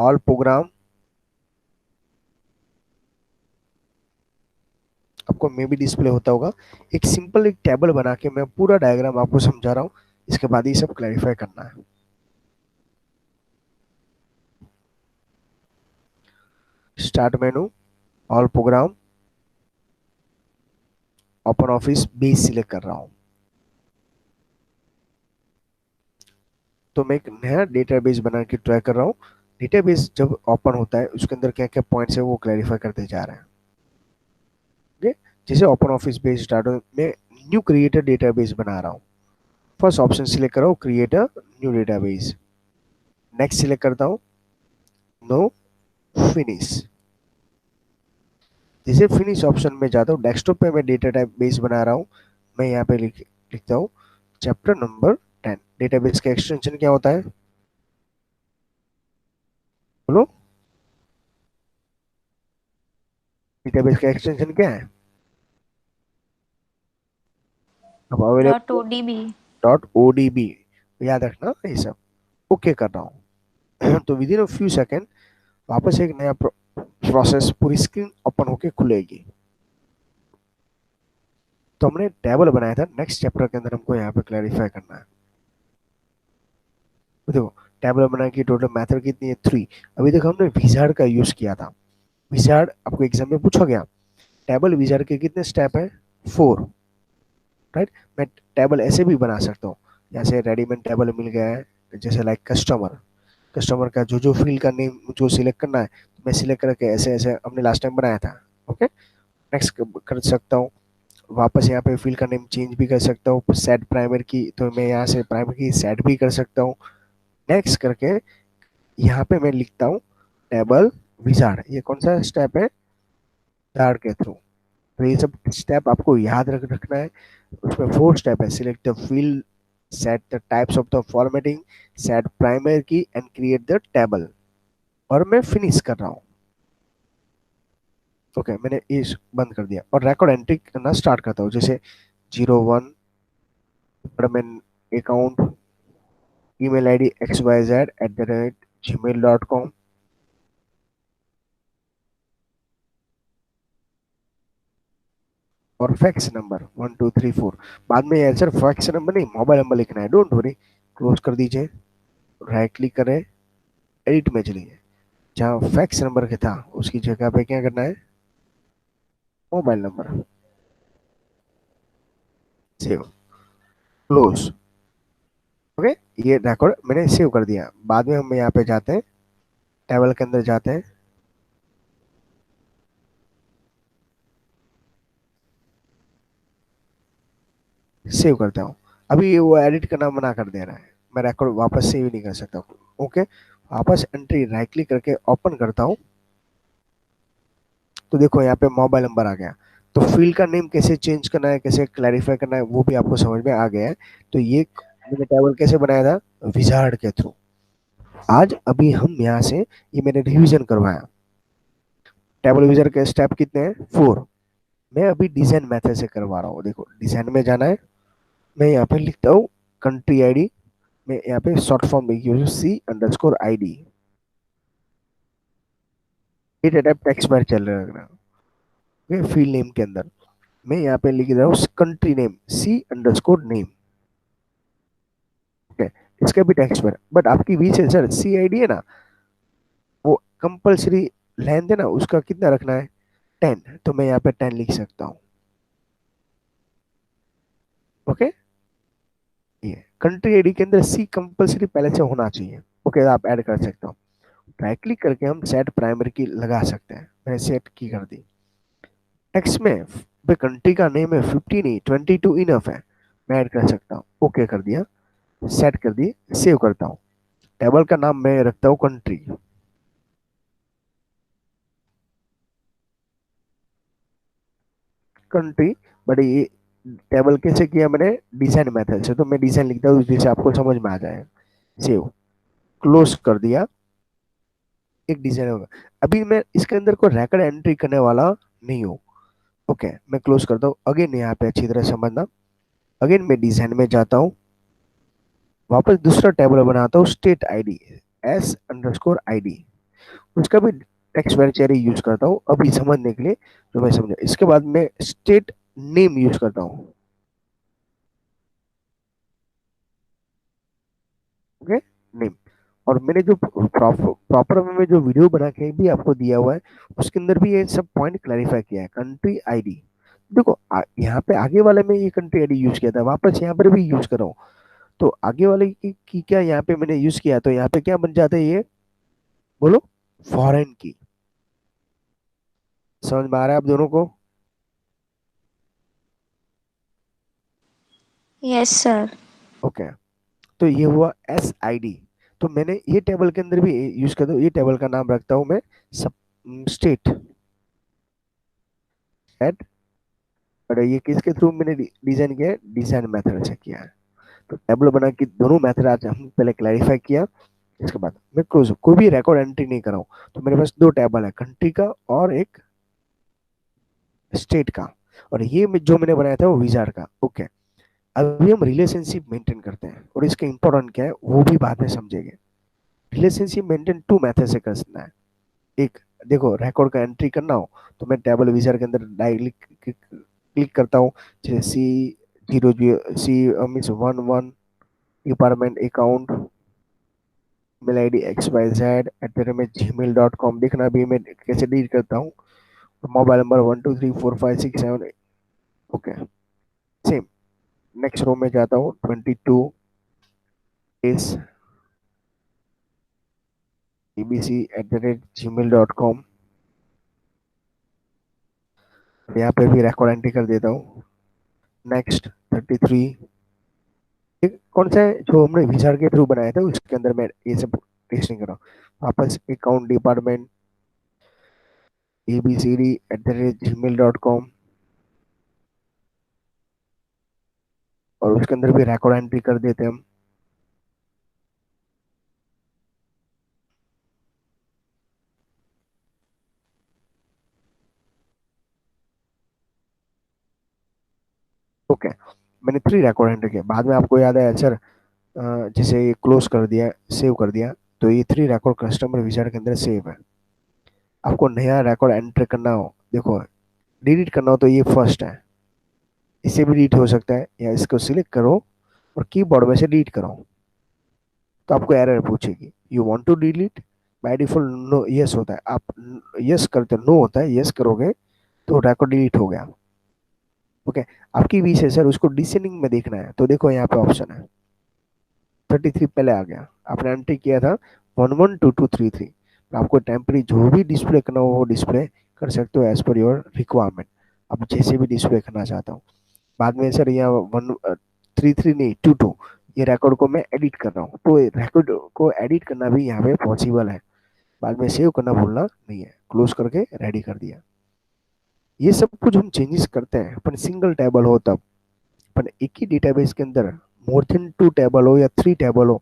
All programme, आपको मे भी display होता होगा। एक सिंपल एक टेबल बना के मैं पूरा डायग्राम आपको समझा रहा हूँ, इसके बाद ये सब क्लैरिफाई करना है। Start menu, all programme, open office base select कर रहा हूँ। तो मैं एक नया डेटाबेस बना के ट्राई कर रहा हूँ। डेटाबेस जब ओपन होता है उसके अंदर क्या क्या पॉइंट्स है वो क्लैरिफाई करते जा रहे हैं। ओके, जैसे ओपन ऑफिस बेस डाटा में न्यू क्रिएटर डेटाबेस बना रहा हूँ। फर्स्ट ऑप्शन सिलेक्ट कर रहा हूँ, create a new database. Next select करता हूँ, नो, फिनिश। जैसे फिनिश ऑप्शन में जाता हूँ, डेस्कटॉप पे मैं डेटा टाइप बेस बना रहा हूँ। मैं यहाँ पे लिखता हूँ चैप्टर नंबर 10। डेटाबेस का एक्सटेंशन क्या होता है बोलो? डेटाबेस का एक्सटेंशन क्या है? अब dot available ODB। Dot O D B, याद रखना ये सब। ओके कर रहा हूँ तो within a few second वापस एक नया प्रोसेस पूरी स्क्रीन ओपन होके खुलेगी। तो हमने टेबल बनाया था, नेक्स्ट चैप्टर के अंदर हमको यहाँ पे क्लैरिफाई करना है। तो देखो, टेबल बनाने की टोटल मेथड कितनी है? 3। अभी देखो हमने विजार्ड का यूज किया था। विजार्ड आपको एग्जाम में पूछा गया, टेबल विजार्ड के कितने स्टेप है? 4, राइट। मैं टेबल ऐसे भी बना सकता हूँ, जैसे रेडीमेड टेबल मिल गया है, जैसे लाइक कस्टमर, कस्टमर का जो जो फील्ड का नेम जो सिलेक्ट करना है, तो मैं सिलेक्ट करके ऐसे ऐसे हमने लास्ट टाइम बनाया था। ओके, नेक्स्ट कर सकता हूँ। वापस यहाँ पे फील्ड का नेम चेंज भी कर सकता हूँ। सेट प्राइमर की, तो मैं यहाँ से प्राइमर की सेट भी कर सकता हूँ। नेक्स्ट करके यहाँ पे मैं लिखता हूँ टेबल विजार्ड। ये कौन सा स्टेप है? विजार्ड के थ्रू। तो ये सब स्टेप आपको याद रखना है। उसमें 4 स्टेप है, select the field, set the types of the formatting, set primary की एंड क्रिएट द टेबल। और मैं फिनिश कर रहा हूँ। ओके, मैंने ये बंद कर दिया और रिकॉर्ड एंट्री करना स्टार्ट करता हूँ। जैसे 01 अकाउंट, ईमेल आईडी xyz@gmail.com, और फैक्स नंबर 1234। बाद में यार सर फैक्स नंबर नहीं, मोबाइल नंबर लिखना है, डोंट वरी। क्लोज कर दीजिए, राइट क्लिक करें, एडिट में चलिए, जहाँ फैक्स नंबर के था उसकी जगह पे क्या करना है? Mobile number. Save, close. Okay, ये रिकॉर्ड मैंने सेव कर दिया। बाद में हम यहाँ पे जाते हैं, टेबल के अंदर जाते हैं, सेव करता हूँ। अभी वो एडिट करना मना कर दे रहा है, मैं रिकॉर्ड वापस सेव नहीं कर सकता। ओके, वापस एंट्री राइट क्लिक करके ओपन करता हूँ। तो देखो यहाँ पे मोबाइल नंबर आ गया। तो फील्ड का नेम कैसे चेंज करना है, कैसे क्लैरिफाई करना है, वो भी आपको समझ में आ गया है। तो ये मैंने टेबल कैसे बनाया था? विजार्ड के थ्रू। आज अभी हम यहाँ से ये मैंने रिवीजन करवाया। टेबल विजार्ड के स्टेप कितने हैं? 4। मैं अभी डिजाइन मेथड से करवा रहा हूँ। देखो, डिजाइन में जाना है, मैं यहाँ पे लिखता हूँ कंट्री आईडी। मैं यहाँ पे शॉर्ट फॉर्म में यूज C_ID। ये डेटा टेक्स्ट बार चल रहा है फील्ड नेम के अंदर। मैं यहाँ पे लिख रहा हूँ कंट्री नेम C_name। ओके, इसका भी टेक्स्ट बार, बट आपकी बीच है सर CID है ना, वो कंपल्सरी लेंथ है ना, उसका कितना रखना है? 10। तो मैं यहाँ पे 10 लिख सकता हूँ। ओके, ये कंट्री आईडी के अंदर C कंपल्सरी पहले से होना चाहिए। ओके, आप ऐड कर सकते हो। राइट क्लिक करके हम सेट प्राइमरी की लगा सकते हैं। मैंने सेट की कर दी। टेक्स्ट में कंट्री का नेम है 50 नहीं 22 इनफ है, मैं ऐड कर सकता हूँ। ओके कर दिया, सेट कर दिए, सेव करता हूँ। टेबल का नाम मैं रखता हूँ कंट्री। कंट्री, बट ये टेबल कैसे किया मैंने? डिजाइन मेथड से। तो मैं डिजाइन लिखता हूँ जिससे आपको समझ में आ जाए। सेव, क्लोज कर दिया, एक डिजाइन होगा। अभी मैं इसके अंदर कोई रिकॉर्ड एंट्री करने वाला नहीं हूँ। ओके, मैं क्लोज करता हूँ। अगेन यहाँ पे अच्छी तरह समझना, अगेन मैं डिजाइन में जाता हूँ, वापस दूसरा टेबल बनाता हूँ, स्टेट आईडी S_ID। उसका भी टेक्स्ट वेरिएबल यूज करता हूँ अभी समझने के लिए, जो मैं समझा। इसके बाद मैं स्टेट नेम यूज करता हूँ। Okay, name. और मैंने जो प्रॉपर में जो वीडियो बना के भी आपको दिया हुआ है, उसके अंदर भी ये सब पॉइंट क्लैरिफाई किया है। कंट्री आईडी, देखो यहाँ पे आगे वाले में ये कंट्री आईडी यूज किया था, वापस यहाँ पर भी यूज कर रहा हूँ। तो आगे वाले की क्या यहाँ पे मैंने यूज किया, तो यहाँ पे क्या बन जाता है ये, बोलो, फॉरेन की। समझ में आ रहा है आप दोनों को? Yes sir. ओके, तो ये हुआ एस आई डी। तो मैंने ये टेबल के अंदर भी यूज कर दो, ये टेबल का नाम रखता हूँ मैं सब स्टेट एट। और ये किसके थ्रू मैंने डिजाइन किया है, डिजाइन मेथड से किया है। तो टेबल बना के दोनों मेथड आज हम पहले क्लैरिफाई किया। इसके बाद मैं क्लोज, कोई भी रिकॉर्ड एंट्री नहीं कर रहा हूँ। तो मेरे पास दो टेबल है, कंट्री का और एक स्टेट का। और ये जो मैंने बनाया था वो विजार्ड का। ओके, अभी हम रिलेशनशिप मेंटेन करते हैं, और इसका इंपॉर्टेंट क्या है वो भी बाद में समझेंगे। रिलेशनशिप मेंटेन टू मेथड से कर सकना है। एक, देखो रिकॉर्ड का एंट्री करना हो तो मैं टेबल विजर के अंदर डायरेक्टली क्लिक करता हूँ। जैसे C zero zero C means one one, department account, mail I D X Y Z @gmail.com। देखना भी मैं कैसे डील करता हूँ। Mobile number 12345678। Okay, same. Next row में जाता हूँ, 22 इस abc@gmail.com। यहाँ पे भी रिकॉर्ड एंट्री कर देता हूँ। नेक्स्ट 33, ये कौन सा है जो हमने विचार के थ्रू बनाया था, उसके अंदर मैं ये सब पेस्ट नहीं कर रहा हूँ। वापस अकाउंट डिपार्टमेंट abcd@gmail.com, और उसके अंदर भी रिकॉर्ड एंट्री कर देते हैं हम। ओके, मैंने 3 रिकॉर्ड एंट्री किया। बाद में आपको याद है सर, जैसे ये क्लोज कर दिया, सेव कर दिया, तो ये 3 रिकॉर्ड कस्टमर विजार्ड के अंदर सेव है। आपको नया रिकॉर्ड एंटर करना हो, देखो डिलीट करना हो, तो ये फर्स्ट है, इसे भी डिलीट हो सकता है, या इसको सिलेक्ट करो और कीबोर्ड में से डिलीट करो। तो आपको एरर पूछेगी, you want to delete. By default no, yes होता है। आप यस करते हो, नो होता है, यस करोगे तो रिकॉर्ड डिलीट हो गया। ओके, आपकी विश है सर उसको डिसेंडिंग में देखना है, तो देखो यहाँ पे ऑप्शन है 33 पहले आ गया। आपने एंट्री किया था 112233। आपको टेम्परी जो भी डिस्प्ले करना हो वो डिस्प्ले कर सकते हो एज पर योर रिक्वायरमेंट। अब जैसे भी डिस्प्ले करना चाहता हूँ। बाद में सर यहाँ 133 नहीं 22, ये रिकॉर्ड को मैं एडिट कर रहा हूँ, तो रिकॉर्ड को एडिट करना भी यहाँ पे पॉसिबल है। बाद में सेव करना भूलना नहीं है। क्लोज करके रेडी कर दिया। ये सब कुछ हम चेंजेस करते हैं अपन सिंगल टेबल हो तब। अपन एक ही डेटाबेस के अंदर मोर देन 2 टेबल हो या 3 टेबल हो,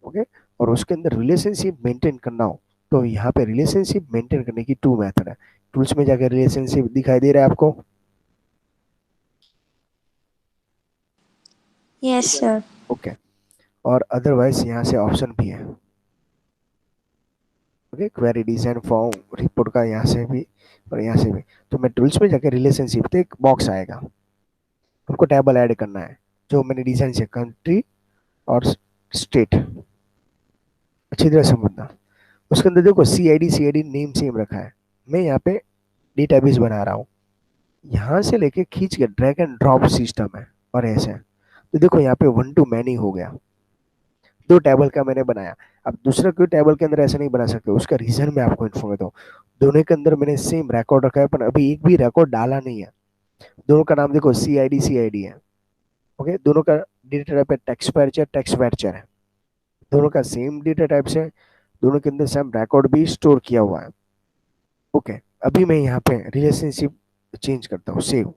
ओके, और उसके अंदर रिलेशनशिप मेंटेन करना हो, तो यहाँ पे रिलेशनशिप मेंटेन करने की 2 मेथड है। टूल्स में जाकर रिलेशनशिप दिखाई दे रहा है आपको? Yes sir. ओके, और अदरवाइज यहाँ से ऑप्शन भी है। Okay, query design form report का यहाँ से भी और यहाँ से भी। तो मैं टूल्स में जाकर रिलेशनशिप, तो एक बॉक्स आएगा, उनको टेबल ऐड करना है जो मैंने डिजाइन से, कंट्री और स्टेट। अच्छी तरह समझना। उसके अंदर देखो सी आई डी नेम सेम रखा है। मैं यहाँ पे डेटाबेस बना रहा हूँ, यहाँ से लेके खींच के ड्रैग एंड ड्रॉप सिस्टम है, और ऐसे है। तो देखो यहाँ पे वन टू मैनी हो गया, 2 टेबल का मैंने बनाया। अब दूसरा कोई टेबल के अंदर ऐसा नहीं बना सकते, उसका रीजन मैं आपको इन्फॉर्म देता हूँ। दोनों के अंदर मैंने सेम रिकॉर्ड रखा है, पर अभी एक भी रिकॉर्ड डाला नहीं है। दोनों का नाम देखो सी आई डी है। ओके, दोनों का डेटा टाइप है टेक्स्ट वर्चर है। दोनों का सेम डेटा टाइप से, दोनों के अंदर सेम रिकॉर्ड भी स्टोर किया हुआ है। ओके, अभी मैं यहाँ पे रिलेशनशिप चेंज करता हूँ, सेव।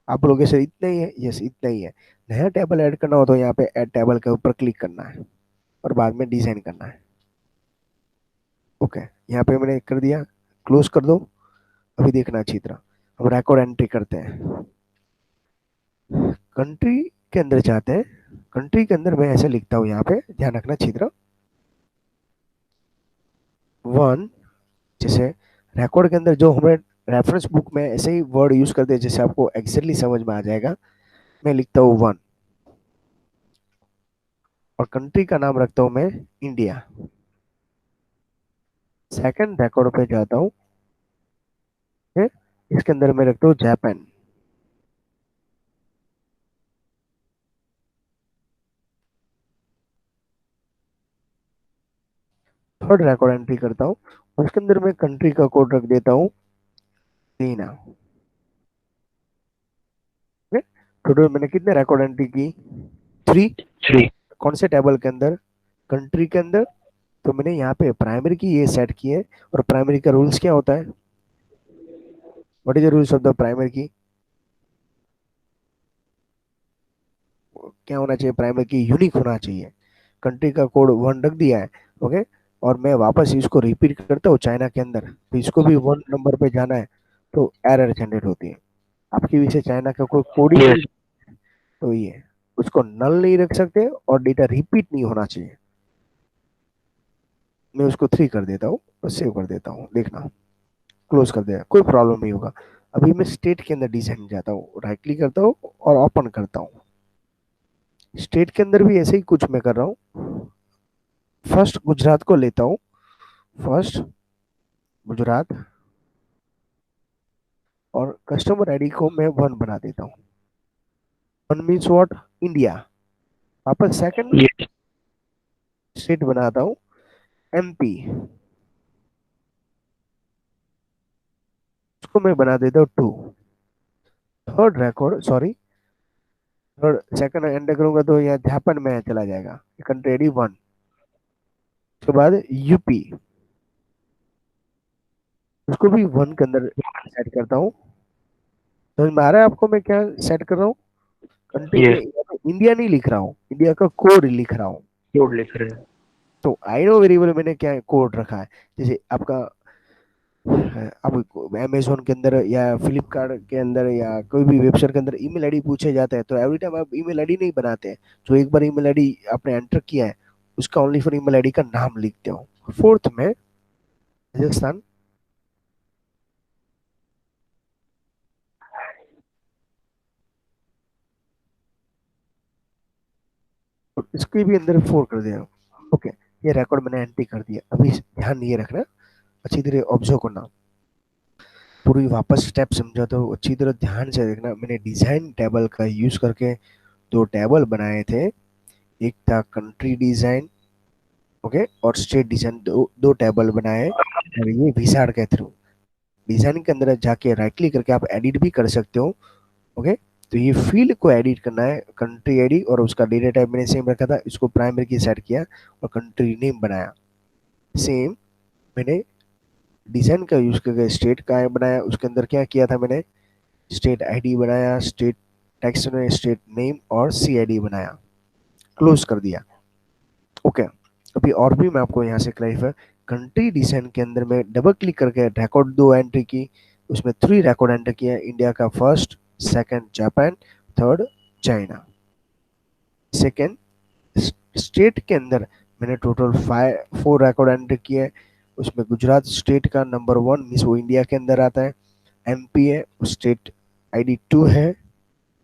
आप लोगों से इतना ही है, यस इतना ही है। नया टेबल ऐड करना हो तो यहाँ पे ऐड टेबल के ऊपर क्लिक करना है, और बाद में डिजाइन करना है। ओके, यहाँ पे मैंने कर दिया, क्लोज कर दो। अभी देखना अच्छी तरह, हम रिकॉर्ड एंट्री करते हैं। कंट्री के अंदर जाते हैं। कंट्री के अंदर मैं ऐसे लिखता हूँ, यहाँ पे ध्यान रखना अच्छी तरह। वन, जैसे रिकॉर्ड के अंदर जो हमें रेफरेंस बुक में ऐसे ही वर्ड यूज करते हैं जैसे आपको एग्जैक्टली समझ में आ जाएगा। मैं लिखता हूँ वन और कंट्री का नाम रखता हूँ मैं इंडिया। सेकंड रिकॉर्ड पे जाता हूँ, इसके अंदर मैं रखता हूँ जापान। थर्ड रिकॉर्ड एंट्री करता हूँ और उसके अंदर मैं कंट्री का कोड रख देता हूँ चीना। टोटल मैंने कितने रिकॉर्ड एंट्री की? थ्री। थ्री। कौन से टेबल के अंदर? कंट्री के अंदर। तो मैंने यहाँ पे प्राइमरी की ये सेट की है। और प्राइमरी का रूल्स क्या होता है? What is the rules of the primary की? क्या होना चाहिए? प्राइमरी की यूनिक होना चाहिए। कंट्री का कोड वन रख दिया है। ओके। और मैं वापस इसको रिपीट करता हूँ चाइना के अंदर, तो इसको भी वन नंबर पे जाना है, तो एरर जनरेट होती है। आपकी वजह से चाइना का कोई कोड ही नहीं। यस। तो ये उसको नल नहीं रख सकते और डेटा रिपीट नहीं होना चाहिए। मैं उसको थ्री कर देता हूँ और सेव कर देता हूँ, देखना क्लोज कर देगा, कोई प्रॉब्लम नहीं होगा। अभी मैं स्टेट के अंदर डिजाइन जाता हूँ, राइट क्लिक करता हूँ और ओपन करता हूँ। स्टेट के अंदर भी ऐसे ही कुछ मैं कर रहा हूँ। फर्स्ट गुजरात को लेता हूँ। फर्स्ट गुजरात और कस्टमर आईडी को मैं वन बना देता हूँ। One means what? इंडिया। वापस सेकंड यस। स्टेट बनाता हूँ एमपी, उसको मैं बना देता हूँ two. Third record, sorry, third second enter करूंगा तो यहाँ झारखंड में चला जाएगा। Country ID one. उसके बाद यूपी, उसको भी वन के अंदर सेट करता हूँ। समझ में आ रहा है आपको मैं क्या सेट कर रहा हूँ? कंट्री में यस। इंडिया नहीं लिख रहा हूँ, इंडिया का कोड लिख रहा हूँ। कोड लिख रहे हैं। तो आई नो वेरिएबल मैंने क्या कोड रखा है। जैसे आपका अब अमेजोन के अंदर या फ्लिपकार्ट के अंदर या कोई भी वेबसाइट के अंदर ईमेल आईडी पूछे जाते हैं, तो एवरी टाइम आप ईमेल आईडी नहीं बनाते हैं। जो एक बार ईमेल आईडी आपने एंटर किया है, उसका ओनली फॉर ईमेल आईडी का नाम लिखते हो। फोर्थ में राजस्थान, और इसके भी अंदर फोर कर दिया। ओके, ये रिकॉर्ड मैंने एंट्री कर दिया। अभी ध्यान ये रखना, अच्छी तरह ऑब्जर्व करना, पूरी वापस स्टेप समझा तो अच्छी तरह ध्यान से देखना। मैंने डिजाइन टेबल का यूज करके दो टेबल बनाए थे। एक था कंट्री डिजाइन, ओके, और स्टेट डिजाइन, दो दो टेबल बनाए। और ये विजार्ड के थ्रू डिजाइन के अंदर जाके राइट क्लिक करके आप एडिट भी कर सकते हो। ओके। तो ये फील्ड को एडिट करना है, कंट्री आईडी और उसका डेटा टाइप मैंने सेम रखा था, इसको प्राइमरी की सेट किया और कंट्री नेम बनाया सेम। मैंने डिजाइन का यूज करके स्टेट का बनाया, उसके अंदर क्या किया था मैंने? स्टेट आईडी बनाया, स्टेट टेक्स्ट में स्टेट नेम और सी आईडी बनाया, क्लोज कर दिया। ओके। अभी और भी मैं आपको यहाँ से क्लैरिफाई, कंट्री डिजाइन के अंदर में डबल क्लिक करके रिकॉर्ड दो एंट्री की, उसमें थ्री रिकॉर्ड एंटर किया। इंडिया का first, second Japan, third China. Second state के अंदर मैंने total five four record enter किए। उसमें गुजरात स्टेट का नंबर वन मीन्स वो इंडिया के अंदर आता है। एमपी है, स्टेट आईडी टू है।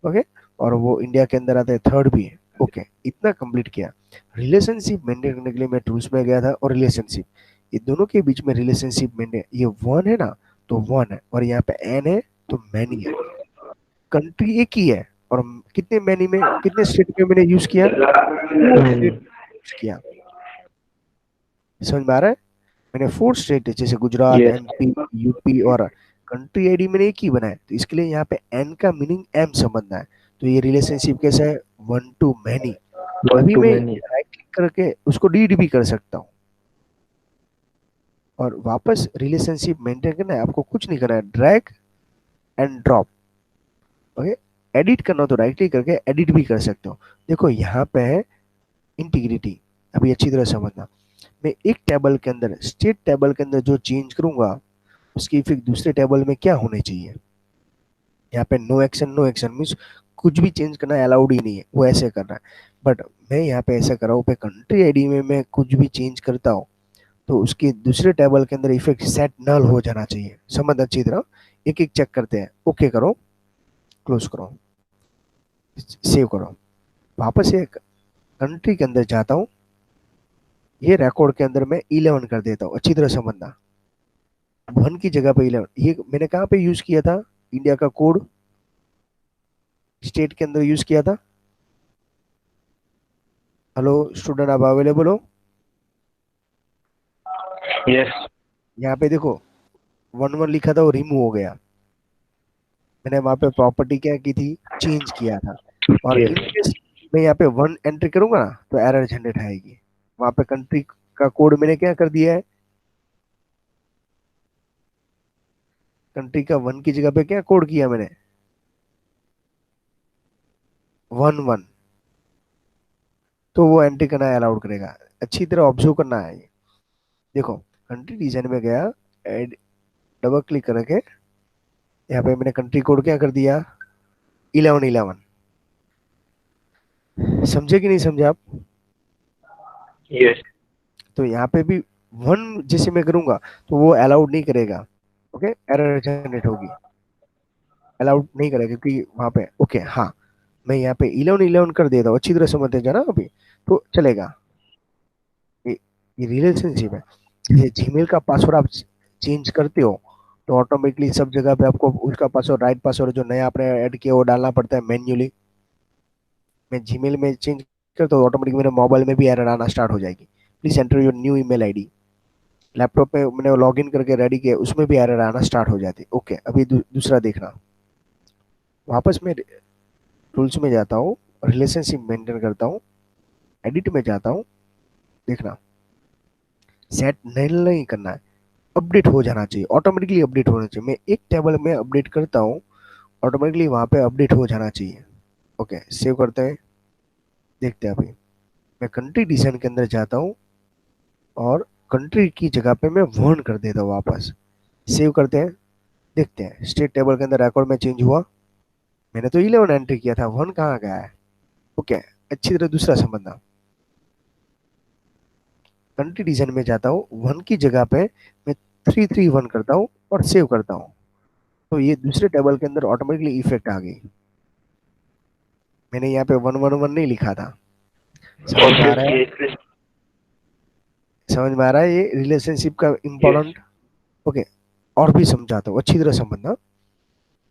ओके। और वो इंडिया के अंदर आता है, थर्ड भी है। ओके, इतना कंप्लीट किया। रिलेशनशिप मेंटेन करने के लिए मैं टूल्स में गया था और रिलेशनशिप, ये दोनों के बीच में रिलेशनशिप मेंटेन, ये वन है ना, तो वन है, और यहाँ पे एन है तो मैनी है। कंट्री एक ही है और कितने मैनी में, कितने स्टेट में मैंने यूज किया? फोर स्टेट यूज किया। समझ में आ रहा है? मैंने फोर स्टेट जैसे गुजरात, यस। एमपी, यूपी और कंट्री आईडी मैंने एक ही बनाया, तो इसके लिए यहाँ पे एन का मीनिंग एम समझना है। तो ये रिलेशनशिप कैसा है? One two many. वन अभी टू मैं मैनी। राइट क्लिक करके उसको डिलीट भी कर सकता हूँ और वापस रिलेशनशिप मेंटेन करना है, आपको कुछ नहीं करना है, drag and drop. Okay. Edit करना हो तो राइट क्लिक करके एडिट भी कर सकते हो। देखो यहाँ पे है इंटीग्रिटी, अभी अच्छी तरह समझना। मैं एक टेबल के अंदर, स्टेट टेबल के अंदर जो चेंज करूंगा, उसकी फिर दूसरे टेबल में क्या होने चाहिए? यहाँ पे no action, no action means कुछ भी चेंज करना अलाउड ही नहीं है, वो ऐसे कर रहा है। बट मैं यहाँ पे ऐसा कर रहा हूँ, पे कंट्री आईडी में मैं कुछ भी चेंज करता हूँ तो उसकी दूसरे टेबल के अंदर इफेक्ट सेट नल हो जाना चाहिए। समझ अच्छी तरह, एक एक चेक करते हैं। ओके करो, क्लोज करो, सेव करो। वापस से कंट्री के अंदर जाता हूँ, ये रिकॉर्ड के अंदर मैं 11 कर देता हूँ। अच्छी तरह समझना, 1 की जगह पे 11। ये मैंने कहाँ पे यूज किया था? इंडिया का कोड स्टेट के अंदर यूज किया था। हेलो स्टूडेंट, आप अवेलेबल हो? यस। यहाँ पे देखो 1 1 लिखा था, वो रिमूव हो गया। मैंने वहां पे प्रॉपर्टी क्या की थी, चेंज किया था। और इन यस। केस मैं यहाँ पे 1 एंटर करूंगा ना, तो एरर जनरेट आएगी। वहां पे कंट्री का कोड मैंने क्या कर दिया है, कंट्री का 1 की जगह पे क्या कोड किया मैंने, 1 1। तो वो एंट्री करना अलाउड करेगा। अच्छी तरह ऑब्जर्व करना है ये। देखो कंट्री डिजाइन में गया, एड, डबल क्लिक करके यहाँ पे मैंने कंट्री कोड क्या कर दिया, 11 11। समझे कि नहीं समझे आप? यस। तो यहाँ पे भी 1 जैसे मैं करूंगा तो वो अलाउड नहीं करेगा। ओके, एरर जनरेट होगी, अलाउड नहीं करेगा क्योंकि वहां पे ओके। हाँ, मैं यहाँ पे 11 11 कर देता हूँ। अच्छी तरह समझते जाना अभी, तो चलेगा। ये रिलेशनशिप है। जैसे जीमेल का पासवर्ड आप चेंज करते हो, तो ऑटोमेटिकली सब जगह पे आपको उसका पासवर्ड, राइट पासवर्ड जो नया आपने ऐड किया वो डालना पड़ता है मैन्युअली। मैं जीमेल में चेंज करता हूँ, ऑटोमेटिक मेरे मोबाइल में भी एरर आना स्टार्ट हो जाएगी। Please enter your new email ID. Laptop में मैंने लॉग इन करके रेडी किया, उसमें भी एरर आना स्टार्ट हो जाती है। ओके, अभी दूसरा देखना। वापस मैं टूल्स में जाता हूँ, रिलेशनशिप मेंटेन करता हूँ, एडिट में जाता हूँ। देखना, सेट नहीं करना है, अपडेट हो जाना चाहिए, ऑटोमेटिकली अपडेट होना चाहिए। मैं एक टेबल में अपडेट करता हूँ, ऑटोमेटिकली वहां पे अपडेट हो जाना चाहिए। ओके, सेव करते हैं, देखते हैं अभी। मैं कंट्री डिजाइन के अंदर जाता हूँ और कंट्री की जगह पे मैं 1 कर देता हूँ वापस। सेव करते हैं, देखते हैं स्टेट टेबल के अंदर रिकॉर्ड में चेंज हुआ। मैंने तो 11 एंट्री किया था, 1 कहाँ गया है? ओके, अच्छी तरह दूसरा समझना। कंट्री डिजाइन में जाता हूँ, 1 की जगह पे मैं 3 3 1 करता हूँ और सेव करता हूँ। तो ये दूसरे टेबल के अंदर ऑटोमेटिकली इफेक्ट आ गई। मैंने यहाँ पे 1 1 1 नहीं लिखा था। समझ में ओके आ रहा है? ओके। समझ में आ रहा है ये रिलेशनशिप का यस। इम्पोर्टेंट? ओके, और भी समझाता हूँ, अच्छी तरह समझना।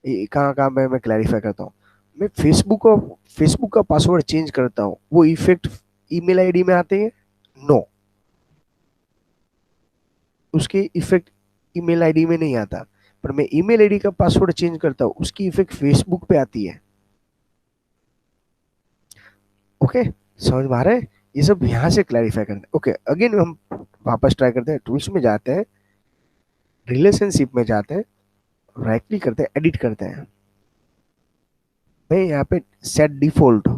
ये कहाँ कहाँ मैं क्लैरिफाई करता हूँ। मैं फेसबुक का पासवर्ड चेंज करता हूँ, वो इफेक्ट ईमेल आईडी में आते हैं? नो, उसके इफेक्ट ईमेल आईडी में नहीं आता। पर मैं ईमेल आईडी का पासवर्ड चेंज करता हूँ, उसकी इफेक्ट फेसबुक पे आती है। ओके, समझ में आ रहा है? ये सब यहाँ से क्लैरिफाई करते हैं। ओके, अगेन हम वापस ट्राई करते हैं, टूल्स में जाते हैं, रिलेशनशिप में जाते हैं, राइट क्लिक करते हैं, एडिट करते हैं। मैं यहाँ पे सेट डिफॉल्ट,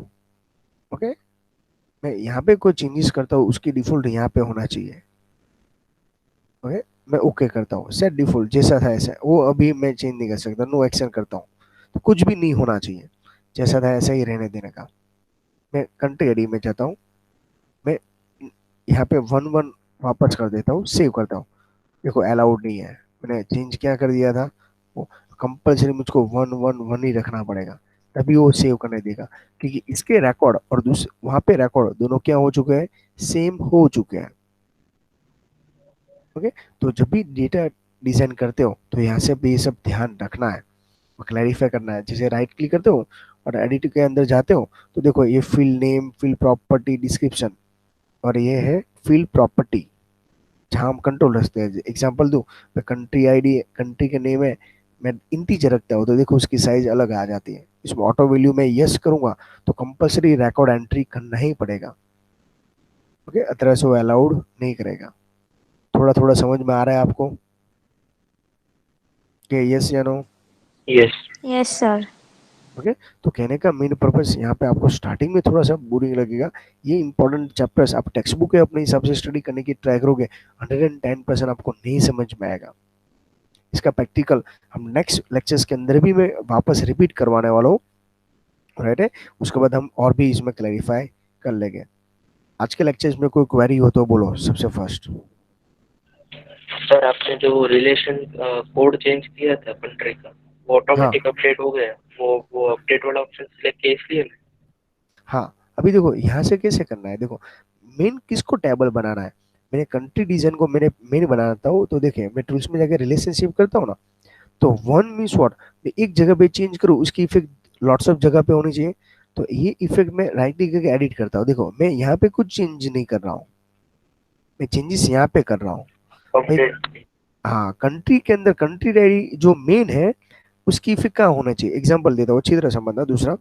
ओके, मैं यहाँ पे कोई चेंजेस करता हूँ, उसकी डिफॉल्ट यहाँ पे होना चाहिए। ओके, मैं ओके करता हूँ, सेट डिफॉल्ट जैसा था ऐसा, वो अभी मैं चेंज नहीं कर सकता, नो एक्शन करता हूँ। तो कुछ भी नहीं होना चाहिए, जैसा था ऐसा ही रहने देने का। मैं कंट्री आईडी में जाता हूँ, मैं यहाँ पे 1 1 वापस कर देता हूँ, सेव करता हूँ। देखो अलाउड नहीं है, मैंने चेंज क्या कर दिया था, वो कंपल्सरी मुझको 1 1 1 ही रखना पड़ेगा, तभी वो सेव करने देगा। क्योंकि इसके रिकॉर्ड और दूसरे वहां पे रिकॉर्ड दोनों क्या हो चुके हैं, सेम हो चुके हैं। ओके, तो जब भी डेटा डिजाइन करते हो तो यहाँ से भी ये सब ध्यान रखना है और क्लैरिफाई करना है। जैसे राइट क्लिक करते हो और एडिट के अंदर जाते हो, तो देखो ये field name, field property, description, और ये है फील्ड प्रॉपर्टी जहाँ हम कंट्रोल रखते हैं। एग्जांपल दो, मैं कंट्री आईडी, कंट्री के नेम है, मैं इंटीजर रखता हूँ, तो देखो उसकी साइज अलग आ जाती है। इसमें ऑटो वैल्यू में यस करूंगा तो कंपलसरी रिकॉर्ड एंट्री करना ही पड़ेगा। ओके, अदरवाइज वो अलाउड नहीं करेगा। थोड़ा थोड़ा समझ में आ रहा है आपको कि यस या no? Yes. Yes sir. Okay, तो कहने का मेन पर्पस यहाँ पे आपको स्टार्टिंग में थोड़ा सा बोरिंग लगेगा। ये इंपॉर्टेंट चैप्टर्स आप टेक्स्ट बुक है अपने हिसाब से स्टडी करने की ट्राई करोगे, 110% आपको नहीं समझ में आएगा। इसका प्रैक्टिकल हम नेक्स्ट लेक्चर्स के अंदर भी मैं वापस रिपीट करवाने वाला हूँ, राइट है? उसके बाद हम और भी इसमें क्लैरिफाई कर लेंगे। आज के लेक्चर्स में कोई क्वेरी हो तो बोलो सबसे फर्स्ट। सर आपने जो रिलेशन कोड चेंज किया था कंट्री का, वो हाँ ऑटोमेटिक अपडेट हो गया। वो अपडेट वाला ऑप्शन सिलेक्ट किया इसलिए ना? हाँ, अभी देखो यहाँ से कैसे करना है, देखो मेन किसको टेबल बनाना है। मैंने कंट्री डिजाइन को मैंने मेन बनाता हूँ, तो देखिए मैं टूल्स में जाके रिलेशनशिप करता हूँ ना, तो वन मीन्स व्हाट, मैं एक जगह पे चेंज करूँ, उसकी इफेक्ट लॉट्स ऑफ जगह पे होनी चाहिए। तो ये इफेक्ट मैं राइट क्लिक करके एडिट करता हूँ, देखो मैं यहाँ पे कुछ चेंज नहीं कर रहा हूँ, मैं चेंजेस यहाँ पे कर रहा हूँ भाई। अपडेट। हाँ, कंट्री के अंदर कंट्री डायरी जो मेन है उसकी इफेक्ट कहाँ होना चाहिए, एग्जाम्पल देता हूँ अच्छी तरह समझना। दूसरा,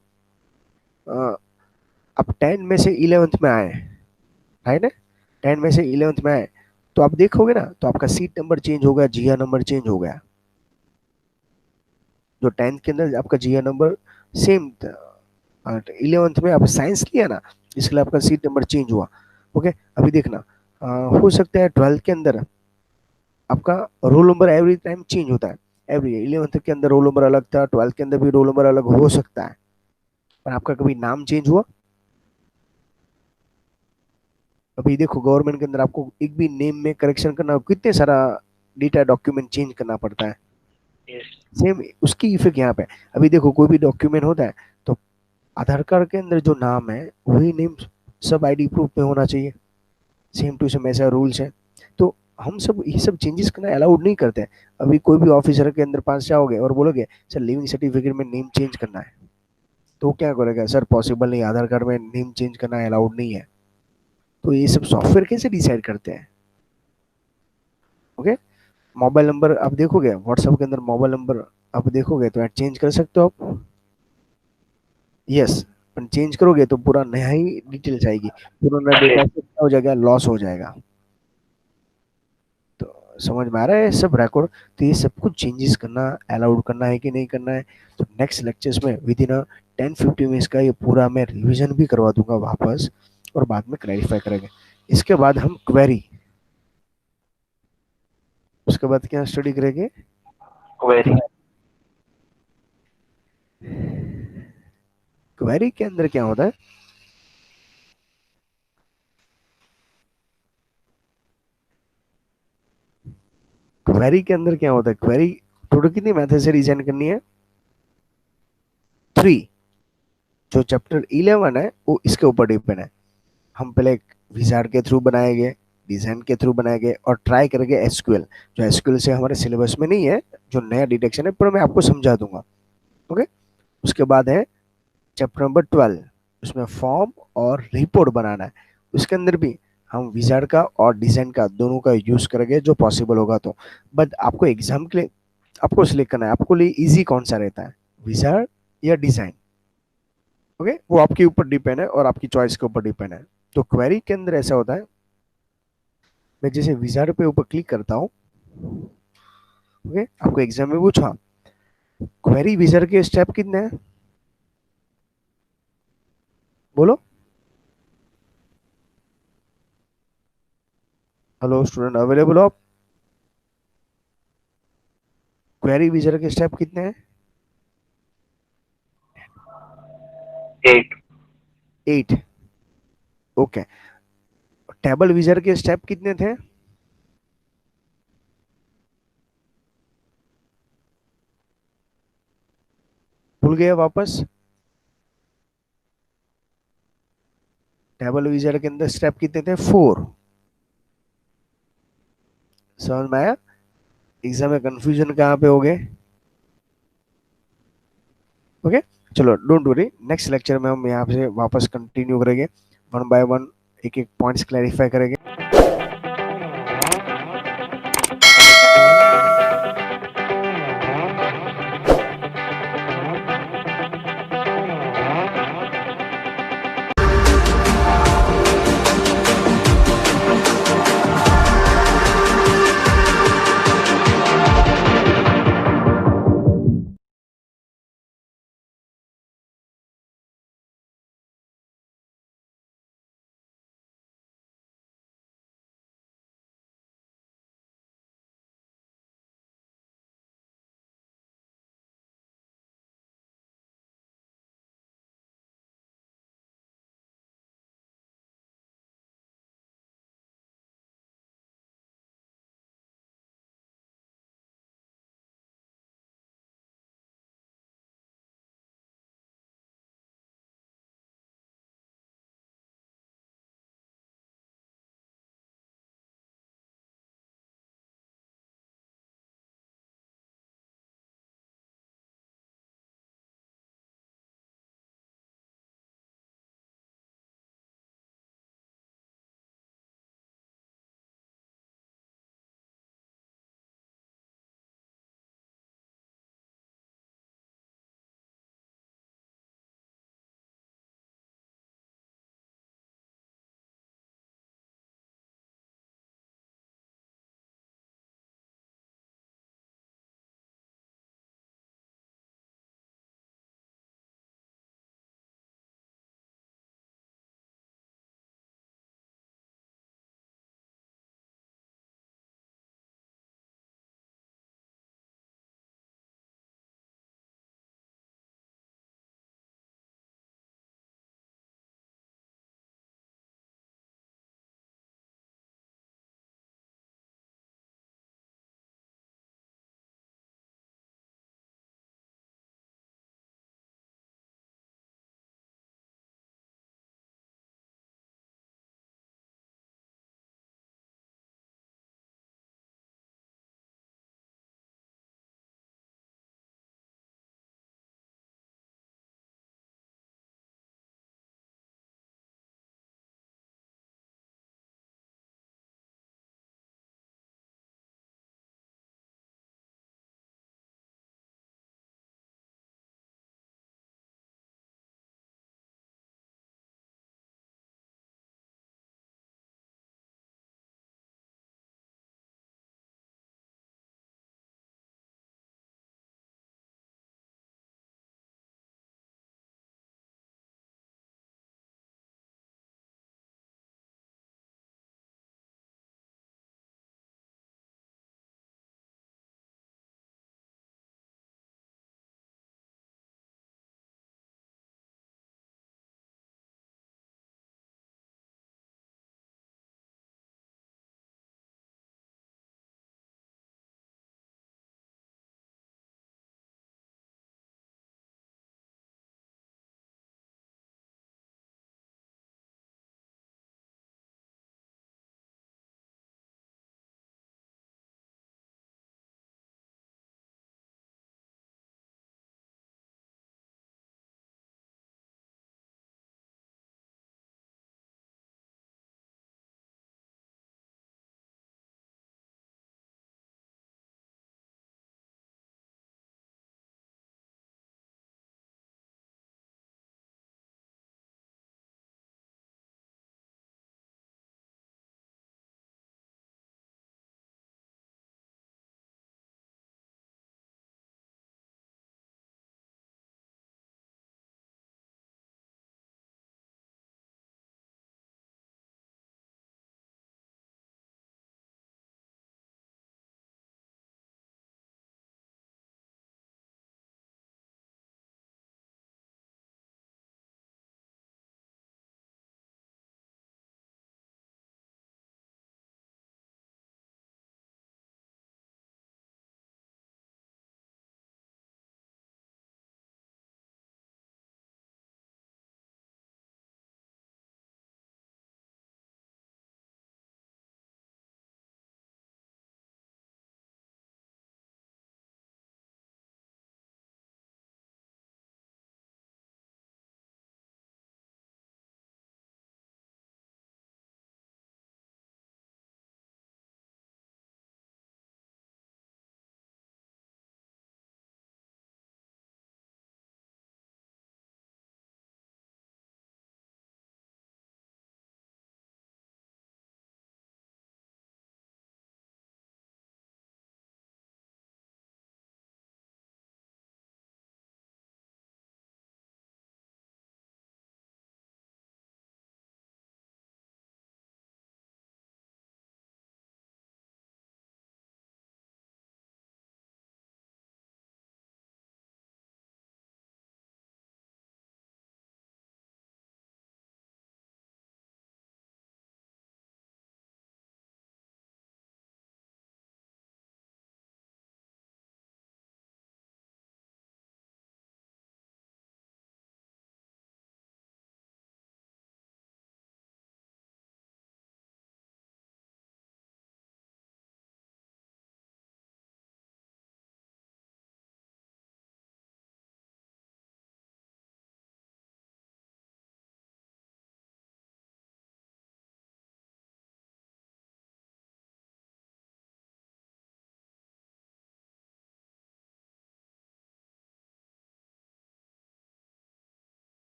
आप 10 में से 11th में आए, राइट है, 10 में से 11th में आए, तो आप देखोगे ना, तो आपका सीट नंबर चेंज हो गया, जिया नंबर चेंज हो गया। जो 10th के अंदर आपका जिया नंबर सेम था, 11th में आप साइंस लिया ना, इसके लिए आपका सीट नंबर चेंज हुआ। ओके, अभी देखना, हो सकता है 12th के अंदर आपका roll number every time change होता है, एवरी 11th के अंदर रोल नंबर अलग था, 12th के अंदर भी रोल नंबर अलग हो सकता है, पर आपका कभी नाम चेंज हुआ? अभी देखो गवर्नमेंट के अंदर आपको एक भी नेम में करेक्शन करना, कितने सारा डेटा डॉक्यूमेंट चेंज करना पड़ता है। यस। सेम उसकी इफेक्ट यहाँ पे। अभी देखो कोई भी डॉक्यूमेंट होता है, तो आधार कार्ड के अंदर जो नाम है वही नेम सब आईडी प्रूफ में होना चाहिए, सेम टू सेम ऐसा रूल्स है। तो हम सब ये सब चेंजेस करना अलाउड नहीं करते हैं। अभी कोई भी ऑफिसर के अंदर पास जाओगे और बोलोगे सर लिविंग सर्टिफिकेट में नेम चेंज करना है, तो क्या करेगा, सर पॉसिबल नहीं, आधार कार्ड में नेम चेंज करना अलाउड नहीं है। तो ये सब सॉफ्टवेयर कैसे डिसाइड करते हैं? ओके, मोबाइल नंबर आप देखोगे व्हाट्सएप के अंदर, मोबाइल नंबर आप देखोगे तो चेंज कर सकते हो आप, यस, पर चेंज करोगे तो पूरा नया ही डिटेल्स आएगी, पुराना डेटा यस। से क्या हो जाएगा, लॉस हो जाएगा। तो समझ में आ रहा है सब रिकॉर्ड? तो ये सब कुछ चेंजेस करना अलाउड करना है कि नहीं करना है, तो नेक्स्ट लेक्चर्स में विद इन 10-15 मिनट्स का ये पूरा मैं रिवीजन भी करवा दूंगा वापस, और बाद में क्लैरिफाई करेंगे। इसके बाद हम क्वेरी, उसके बाद क्या स्टडी करेंगे, क्वेरी। क्वेरी के अंदर क्या होता है, क्वेरी के अंदर क्या होता है, क्वेरी टोटल कितनी मेथड से डिजाइन करनी है, 3। जो चैप्टर 11 है वो इसके ऊपर डिपेंड है। हम पहले विजार्ड के थ्रू बनाएंगे, डिजाइन के थ्रू बनाएंगे, और ट्राई करेंगे एसक्यूएल, जो एसक्यूएल से हमारे सिलेबस में नहीं है, जो नया डिटेक्शन है, पर मैं आपको समझा दूंगा। ओके, उसके बाद है चैप्टर नंबर 12, उसमें फॉर्म और रिपोर्ट बनाना है। उसके अंदर भी हम विजार्ड का और डिजाइन का दोनों का यूज करेंगे जो पॉसिबल होगा। तो बट आपको एग्जाम के लिए आपको सिलेक्ट करना है, आपको लिए इजी कौन सा रहता है, विजार्ड या डिजाइन। ओके, वो आपके ऊपर डिपेंड है और आपकी चॉइस के ऊपर डिपेंड है। तो क्वेरी के अंदर ऐसा होता है, मैं जैसे विजार्ड पे ऊपर क्लिक करता हूँ, ओके, आपको एग्जाम में पूछा क्वेरी विजार्ड के स्टेप कितने हैं, बोलो। हेलो स्टूडेंट, अवेलेबल हो आप? क्वेरी विजार्ड के स्टेप कितने हैं? 8। 8। ओके, टेबल विजार्ड के स्टेप कितने थे? भूल गए वापस? टेबल विजार्ड के अंदर स्टेप कितने थे, 4। समझ में आया? एग्जाम में कंफ्यूजन कहाँ पे हो गए? ओके, चलो डोंट वरी, नेक्स्ट लेक्चर में हम यहाँ से वापस कंटिन्यू करेंगे, वन बाय वन एक एक पॉइंट्स क्लैरिफाई करेंगे।